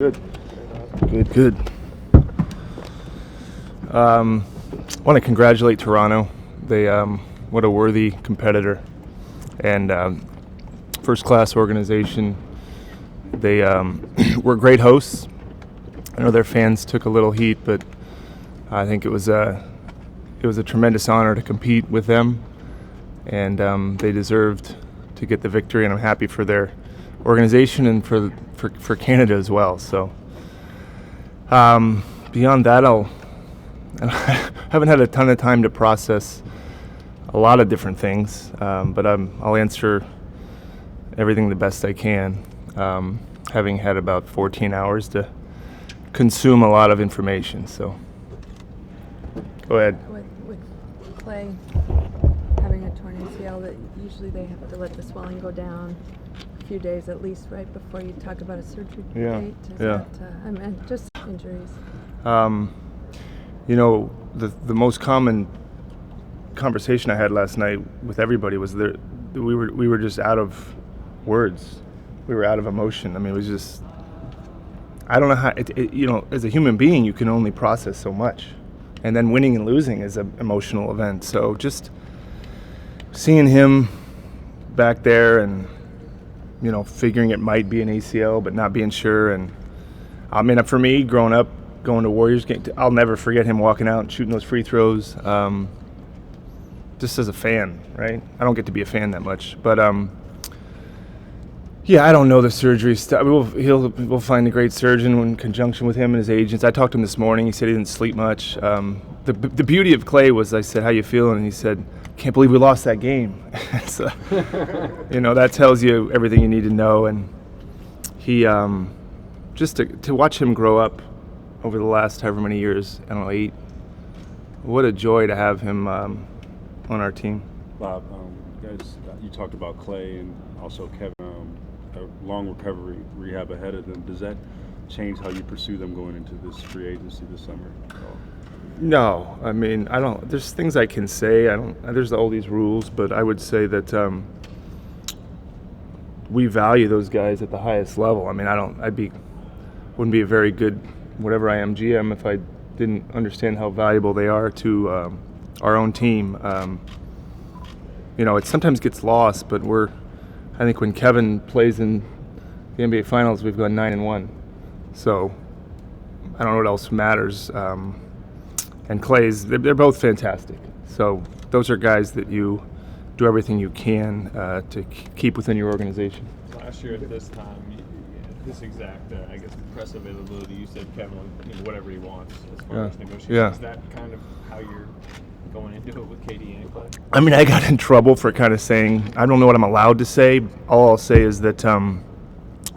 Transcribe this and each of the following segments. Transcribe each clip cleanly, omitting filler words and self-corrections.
Good. I want to congratulate Toronto. They, what a worthy competitor and first-class organization. They were great hosts. I know their fans took a little heat, but I think it was a tremendous honor to compete with them, and they deserved to get the victory. And I'm happy for their organization and for Canada as well. So beyond that, I haven't had a ton of time to process a lot of different things, but I'll answer everything the best I can, having had about 14 hours to consume a lot of information. So go ahead. With Clay having a torn ACL, that usually they have to let the swelling go down a few days at least, right, before you talk about a surgery date. I mean, just injuries. The most common conversation I had last night with everybody was that we were just out of words. We were out of emotion. I mean, it was just, I don't know how, as a human being, you can only process so much. And then winning and losing is an emotional event. So just seeing him back there and, figuring it might be an ACL, but not being sure. And I mean, for me, growing up, going to Warriors game, I'll never forget him walking out and shooting those free throws. Just as a fan, right? I don't get to be a fan that much, but I don't know the surgery stuff. We'll find a great surgeon in conjunction with him and his agents. I talked to him this morning. He said he didn't sleep much. The beauty of Clay was, I said, "How you feeling?" And he said, "Can't believe we lost that game." So, that tells you everything you need to know. And he, just to watch him grow up over the last however many years, I don't know, 8. What a joy to have him on our team. Bob, guys, you talked about Clay and also Kevin. A long recovery rehab ahead of them. Does that change how you pursue them going into this free agency this summer? No, I mean, I don't. There's things I can say. There's all these rules, but I would say that we value those guys at the highest level. I mean, wouldn't be a very good whatever I am GM if I didn't understand how valuable they are to our own team. It sometimes gets lost, but I think when Kevin plays in the NBA Finals, we've gone 9-1. So I don't know what else matters. And Clay's, they're both fantastic. So those are guys that you do everything you can to keep within your organization. Last year at this time, this exact, press availability, you said Kevin will whatever he wants as far as negotiations. Yeah. Is that kind of how you're going into it with KD and Clay? I mean, I got in trouble for kind of saying, I don't know what I'm allowed to say. All I'll say is that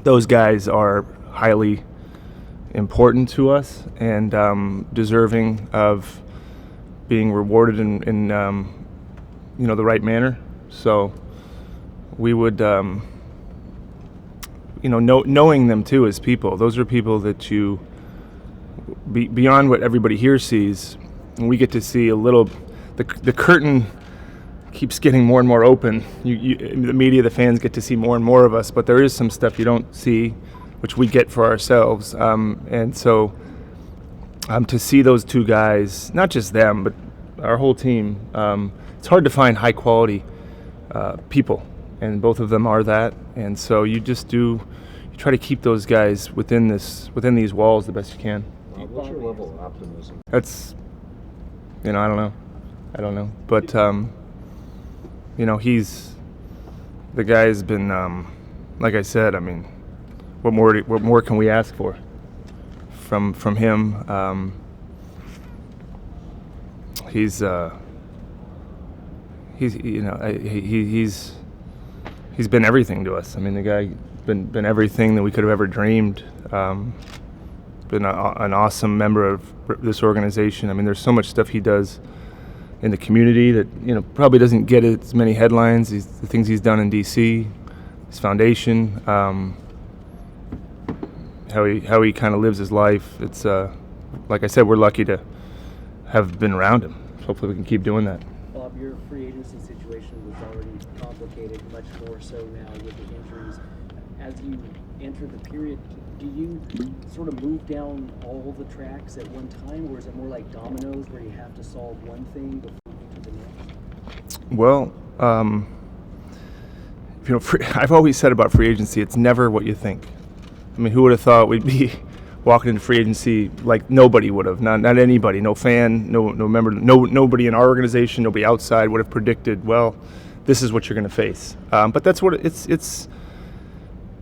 those guys are highly important to us and deserving of being rewarded in the right manner. So we would, knowing them too as people, those are people that you, beyond what everybody here sees, and we get to see a little. The curtain keeps getting more and more open. The media, the fans get to see more and more of us, but there is some stuff you don't see, which we get for ourselves. And so to see those two guys, not just them, but our whole team, it's hard to find high quality people, and both of them are that. And so you try to keep those guys within these walls the best you can. What's your level of optimism? That's, I don't know. But, the guy's been, like I said, I mean, what more can we ask for from him? He's been everything to us. I mean, the guy been everything that we could have ever dreamed. Been an awesome member of this organization. I mean, there's so much stuff he does in the community that probably doesn't get as many headlines. The things he's done in D.C., his foundation, how he kind of lives his life. It's like I said, we're lucky to have been around him. Hopefully, we can keep doing that. Bob, your free agency situation was already complicated, much more so now with the injuries. As you enter the period do you sort of move down all the tracks at one time, or is it more like dominoes where you have to solve one thing before you do the next? Well, I've always said about free agency, it's never what you think. I mean, who would have thought we'd be walking into free agency like nobody would have, not anybody, no fan, no member, nobody in our organization, nobody outside would have predicted, well, this is what you're going to face. But that's what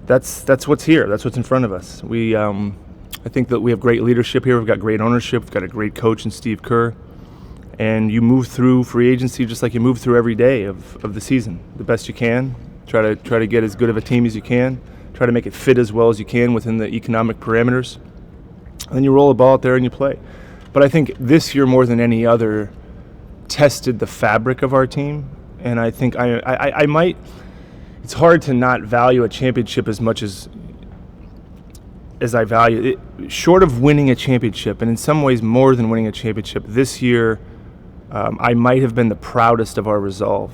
that's what's here. That's what's in front of us. I think that we have great leadership here. We've got great ownership. We've got a great coach in Steve Kerr. And you move through free agency just like you move through every day of the season, the best you can. Try to get as good of a team as you can. Try to make it fit as well as you can within the economic parameters. And then you roll the ball out there and you play. But I think this year more than any other tested the fabric of our team. And I think I might. It's hard to not value a championship as much as I value it. Short of winning a championship, and in some ways more than winning a championship, this year I might have been the proudest of our resolve.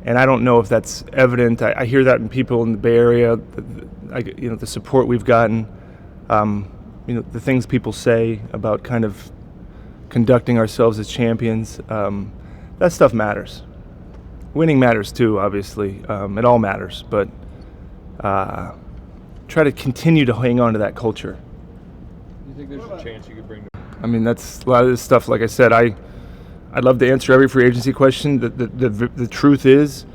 And I don't know if that's evident. I hear that in people in the Bay Area, the support we've gotten, the things people say about kind of conducting ourselves as champions. That stuff matters. Winning matters too, obviously. It all matters, but try to continue to hang on to that culture. You think there's a chance you could bring? I mean, that's a lot of this stuff. Like I said, I'd love to answer every free agency question. The truth is,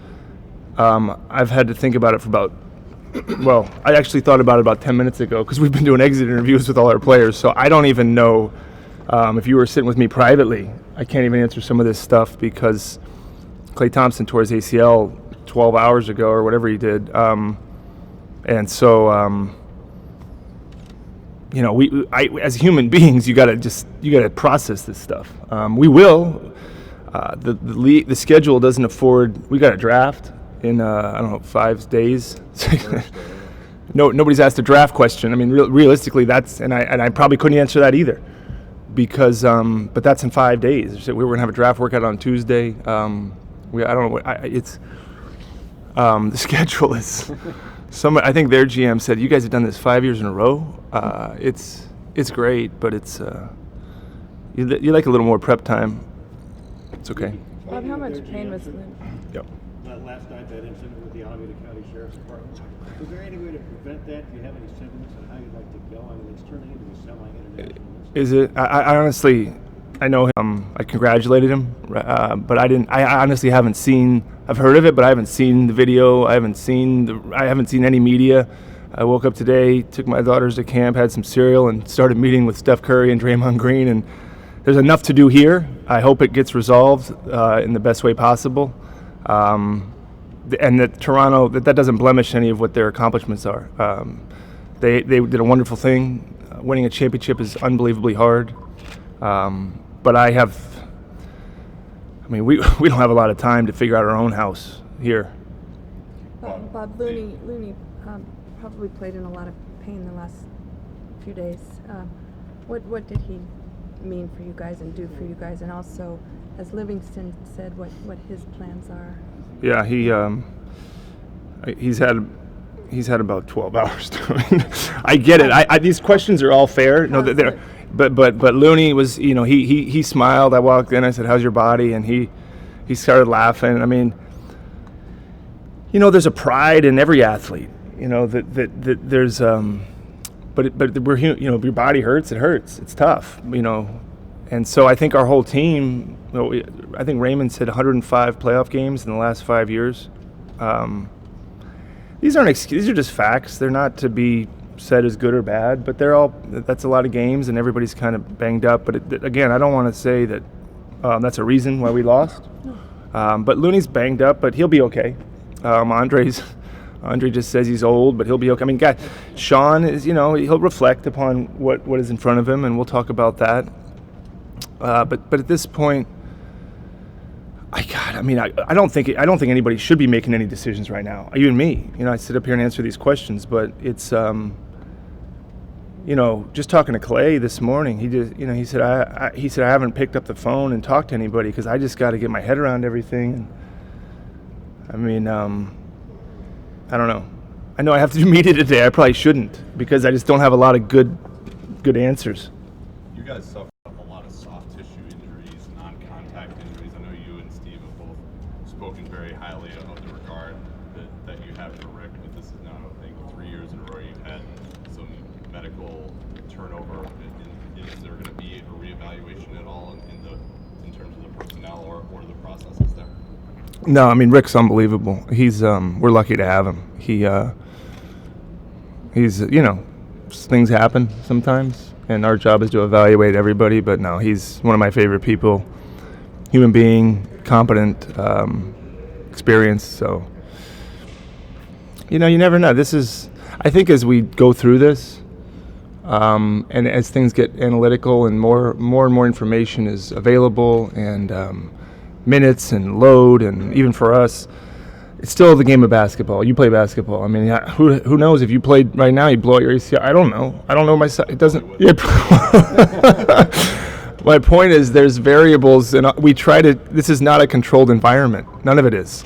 I've had to think about it for about. Well, I actually thought about it about 10 minutes ago because we've been doing exit interviews with all our players. So I don't even know if you were sitting with me privately. I can't even answer some of this stuff because Klay Thompson tore his ACL 12 hours ago or whatever he did. And so, as human beings, you gotta process this stuff. We will. The schedule doesn't afford. We got a draft in 5 days. Nobody's asked a draft question. I mean, realistically, and I probably couldn't answer that either, because but that's in 5 days. We were gonna have a draft workout on Tuesday. I don't know what it's. The schedule is. I think their GM said, "You guys have done this 5 years in a row. It's great, but it's you like a little more prep time. It's okay." Bob, how much pain was Lynn? Yep. Last night, that incident with the Alameda County Sheriff's Department. Is there any way to prevent that? Do you have any sentiments on how you'd like to go? I mean, it's turning into a semi-international incident. Is it? I honestly, I know him. I congratulated him, but I didn't. I honestly haven't seen. I've heard of it, but I haven't seen the video. I haven't seen any media. I woke up today, took my daughters to camp, had some cereal, and started meeting with Steph Curry and Draymond Green. And there's enough to do here. I hope it gets resolved in the best way possible. And that Toronto, that doesn't blemish any of what their accomplishments are. They did a wonderful thing. Winning a championship is unbelievably hard. But we don't have a lot of time to figure out our own house here. Bob, Looney probably played in a lot of pain the last few days. What did he mean for you guys and do for you guys? And also, as Livingston said, what his plans are? Yeah, he's had about 12 hours to it. I get it. These questions are all fair. No, they're. But Looney was, he smiled. I walked in, I said, "How's your body?" And he started laughing. I mean, there's a pride in every athlete. That there's but we're your body hurts. It hurts. It's tough. And so I think our whole team. I think Raymond said 105 playoff games in the last 5 years. These aren't excuses. These are just facts. They're not to be said as good or bad, but that's a lot of games, and everybody's kind of banged up. But again, I don't want to say that that's a reason why we lost. But Looney's banged up, but he'll be okay. Andre just says he's old, but he'll be okay. I mean, Sean is, he'll reflect upon what is in front of him, and we'll talk about that. But at this point, I don't think anybody should be making any decisions right now. Even me, I sit up here and answer these questions, but it's, just talking to Klay this morning, he said I haven't picked up the phone and talked to anybody because I just got to get my head around everything. I don't know. I know I have to do media today. I probably shouldn't because I just don't have a lot of good answers. You guys suffered a lot of soft tissue injuries, non-contact injuries. I know you and Steve have both spoken very highly of the regard that you have for Rick, but this is now, I think, 3 years in a row you've had some medical turnover. Is there going to be a reevaluation at all in terms of the personnel or the processes there? No, I mean Rick's unbelievable. He's we're lucky to have him. He's things happen sometimes, and our job is to evaluate everybody. But no, he's one of my favorite people. Human being, competent, experienced. So you never know. I think as we go through this, and as things get analytical and more and more information is available, and minutes and load, and even for us, it's still the game of basketball. You play basketball. I mean, who knows if you played right now, you blow out your ACL. I don't know myself. It doesn't. Yeah. My point is, there's variables, and we try to. This is not a controlled environment. None of it is.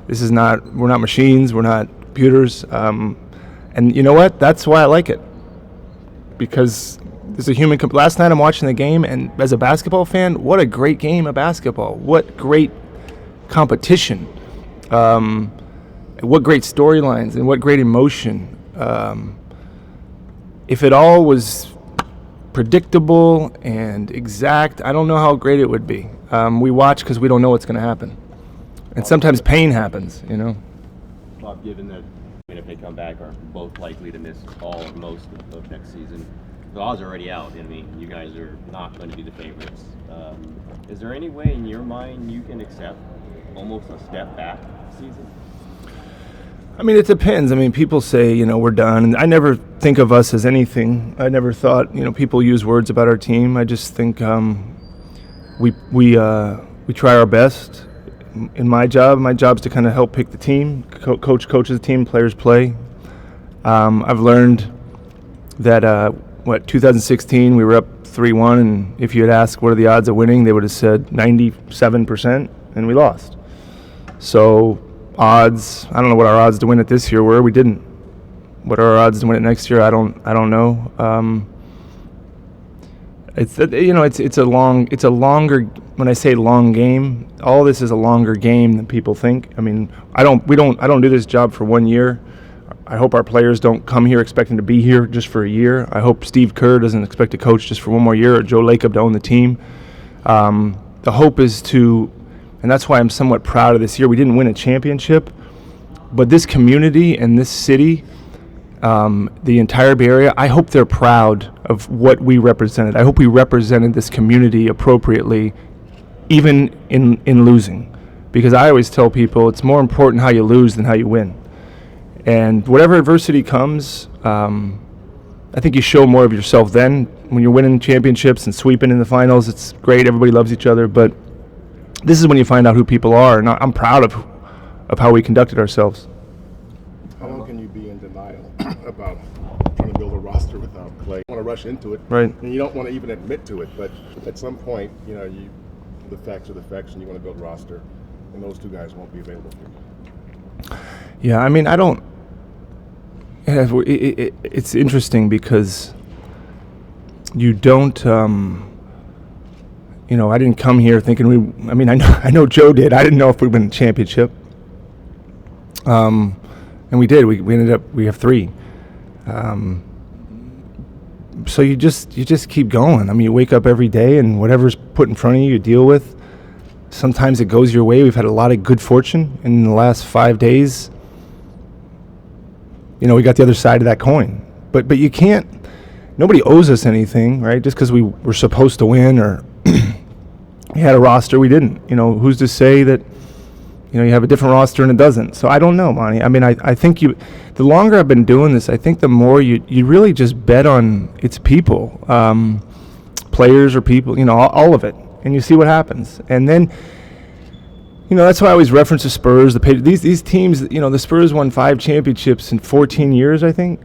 This is not. We're not machines. We're not computers. And you know what? That's why I like it. Because there's a human. Last night I'm watching the game, and as a basketball fan, what a great game of basketball. What great competition. What great storylines and what great emotion. If it all was predictable and exact, I don't know how great it would be. We watch because we don't know what's going to happen. And sometimes pain happens, Bob, given that if they come back are both likely to miss all or most of next season, the odds are already out. I mean, you guys are not going to be the favorites. Is there any way in your mind you can accept almost a step back season? I mean, it depends. I mean, people say, we're done. And I never think of us as anything. I never thought, people use words about our team. I just think we try our best. In my job's to kind of help pick the team. Coach coaches the team, players play. I've learned that, 2016, we were up 3-1, and if you had asked what are the odds of winning, they would have said 97%, and we lost. So odds, I don't know what our odds to win it this year were. We didn't. What are our odds to win it next year? I don't know. It's a longer. When I say long game, all this is a longer game than people think. I mean, I don't do this job for 1 year. I hope our players don't come here expecting to be here just for a year. I hope Steve Kerr doesn't expect to coach just for 1 more year, or Joe Lacob to own the team. The hope is to, and that's why I'm somewhat proud of this year. We didn't win a championship, but this community and this city, the entire Bay Area, I hope they're proud of what we represented. I hope we represented this community appropriately, even in losing. Because I always tell people it's more important how you lose than how you win. And whatever adversity comes, I think you show more of yourself then. When you're winning championships and sweeping in the finals, it's great. Everybody loves each other. But this is when you find out who people are. And I'm proud of how we conducted ourselves. How long can you be in denial about trying to build a roster without Clay? You want to rush into it. Right. And you don't want to even admit to it. But at some point, the facts are the facts, and you want to build a roster. And those two guys won't be available for you. Yeah, I mean, I don't. It's interesting because you don't. I didn't come here thinking I know Joe did. I didn't know if we'd win a championship. And we did. We ended up. We have 3. So you just keep going. I mean, you wake up every day, and whatever's put in front of you, you deal with. Sometimes it goes your way. We've had a lot of good fortune in the last 5 days. We got the other side of that coin. But you can't. Nobody owes us anything, right? Just because we were supposed to win or we had a roster, we didn't. Who's to say that you have a different roster and it doesn't? So I don't know, Monty. I mean, I think the longer I've been doing this, I think the more you really just bet on its people, players or people, all of it, and you see what happens. And then, that's why I always reference the Spurs, these teams. The Spurs won 5 championships in 14 years, I think.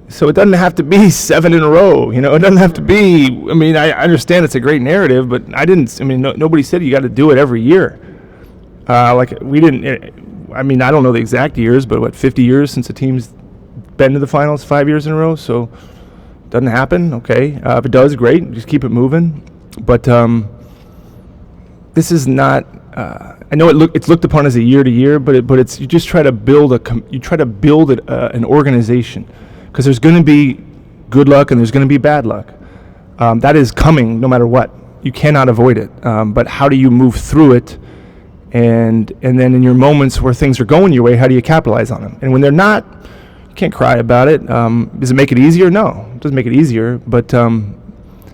So it doesn't have to be 7 in a row. It doesn't have to be. I mean, I understand it's a great narrative, but nobody said you got to do it every year. We didn't. I mean, I don't know the exact years, but what, 50 years since a team's been to the finals, 5 years in a row. So doesn't happen. Okay, if it does, great. Just keep it moving. But this is not. I know it's looked upon as a year to year, but it's you just try to build an organization, because there's going to be good luck and there's going to be bad luck. That is coming no matter what. You cannot avoid it. But how do you move through it? And then in your moments where things are going your way, how do you capitalize on them? And when they're not, you can't cry about it. Does it make it easier? No, it doesn't make it easier. But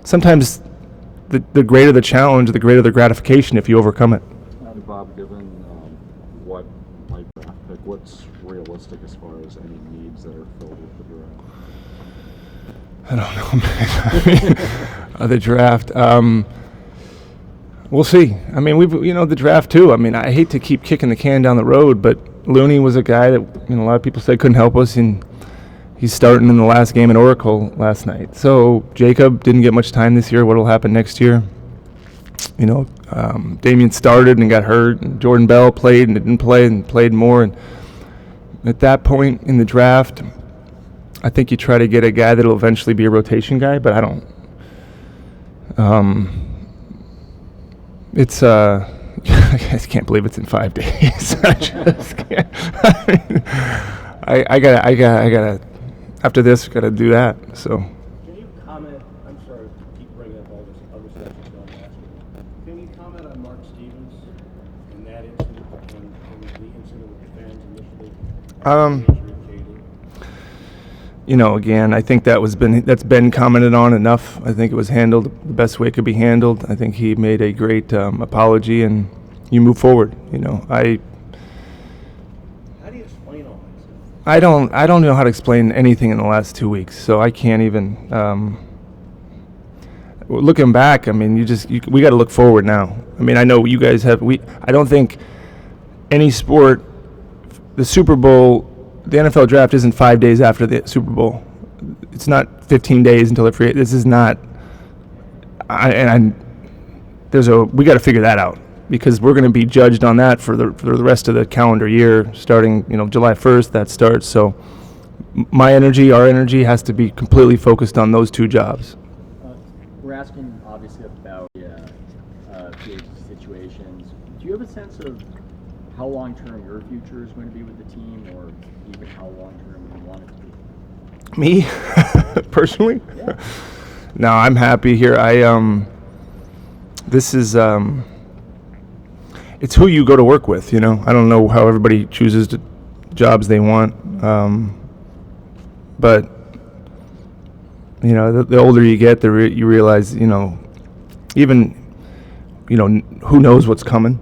sometimes the greater the challenge, the greater the gratification if you overcome it. Bob, given what might draft pick, what's realistic as far as any needs that are filled with the draft? I don't know, man. The draft. We'll see. I mean, the draft too. I mean, I hate to keep kicking the can down the road, but Looney was a guy that a lot of people said couldn't help us, and he's starting in the last game at Oracle last night. So Jacob didn't get much time this year. What'll happen next year? Damian started and got hurt, and Jordan Bell played and didn't play and played more. And at that point in the draft, I think you try to get a guy that'll eventually be a rotation guy, but I don't. It's I just can't believe it's in 5 days. I just can't. I gotta. After this, gotta do that. So. Can you comment? I'm sorry to keep bringing up all this other stuff that's going on. Can you comment on Mark Stevens and that incident and the incident with the fans initially? Again, I think that's been commented on enough. I think it was handled the best way it could be handled. I think he made a great apology, and you move forward. How do you explain all this? I don't know how to explain anything in the last 2 weeks, so I can't even. Looking back, I mean, we got to look forward now. I mean, I know you guys have. I don't think any sport, the Super Bowl. The NFL draft isn't 5 days after the Super Bowl. It's not 15 days until they're free. This is not. We got to figure that out, because we're going to be judged on that for the rest of the calendar year, starting July 1st. That starts. So our energy has to be completely focused on those two jobs. We're asking obviously about PhD situations. Do you have a sense of how long-term your future is going to be with the team, or even how long-term you want it to be? Me, personally? Yeah. No, I'm happy here. This is, it's who you go to work with, I don't know how everybody chooses the jobs they want, but, the older you get, you realize, even, who knows what's coming.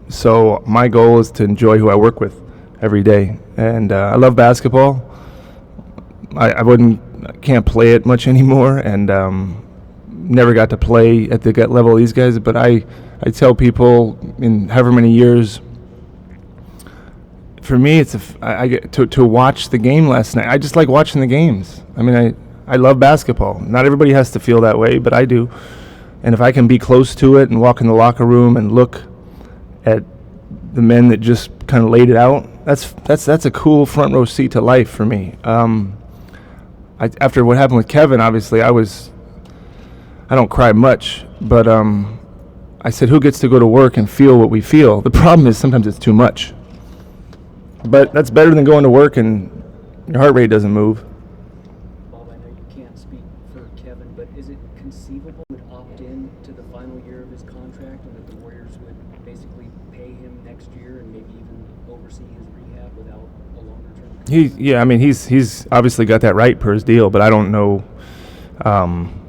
So my goal is to enjoy who I work with every day, and I love basketball. I can't play it much anymore, and never got to play at the level of these guys. But I tell people in however many years, for me, I get to watch the game last night. I just like watching the games. I mean, I love basketball. Not everybody has to feel that way, but I do. And if I can be close to it and walk in the locker room and look at the men that just kind of laid it out, that's a cool front row seat to life for me. After what happened with Kevin, obviously I don't cry much, but I said, who gets to go to work and feel what we feel? The problem is sometimes it's too much, but that's better than going to work and your heart rate doesn't move. Bob, I know you can't speak for Kevin, but is it conceivable he would opt in to the final year of his contract, and that the Warriors would basically pay him next year and maybe even oversee his rehab without a longer term contract? He's obviously got that right per his deal, but I don't know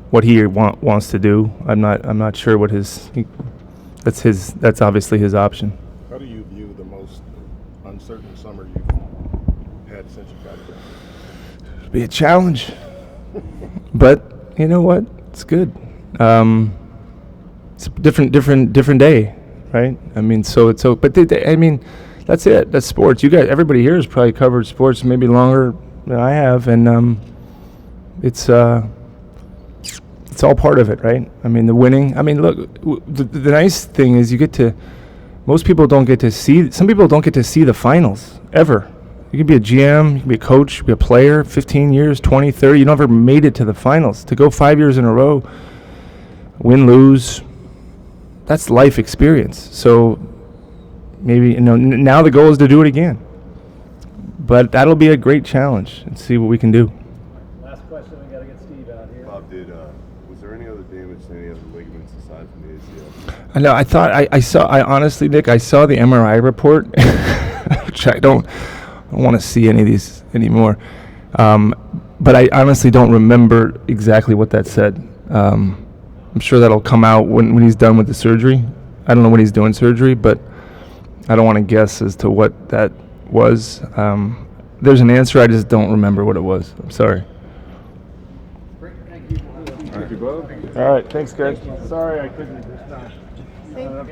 what he wants to do. I'm not sure what that's obviously his option. How do you view the most uncertain summer you've had since you got here? It'll be a challenge, but you know what? It's good. It's a different day, right? I mean, that's it. That's sports. You guys, everybody here has probably covered sports maybe longer than I have, and it's all part of it, right? I mean, the winning. I mean, look, the nice thing is you get to Most people don't get to see. Some people don't get to see the finals ever. You can be a GM, you can be a coach, you can be a player, 15 years, 20, 30. You never made it to the finals. To go 5 years in a row, win, lose, that's life experience. So maybe, now the goal is to do it again. But that'll be a great challenge and see what we can do. Last question, we got to get Steve out here. Bob, was there any other damage to any other ligaments aside from the ACL? I know. I thought I honestly, Nick, I saw the MRI report, which I don't want to see any of these anymore. But I honestly don't remember exactly what that said. I'm sure that'll come out when he's done with the surgery. I don't know when he's doing surgery, but I don't want to guess as to what that was. There's an answer. I just don't remember what it was. I'm sorry. Thank you both. All right. Thanks, guys. Sorry I couldn't. Thank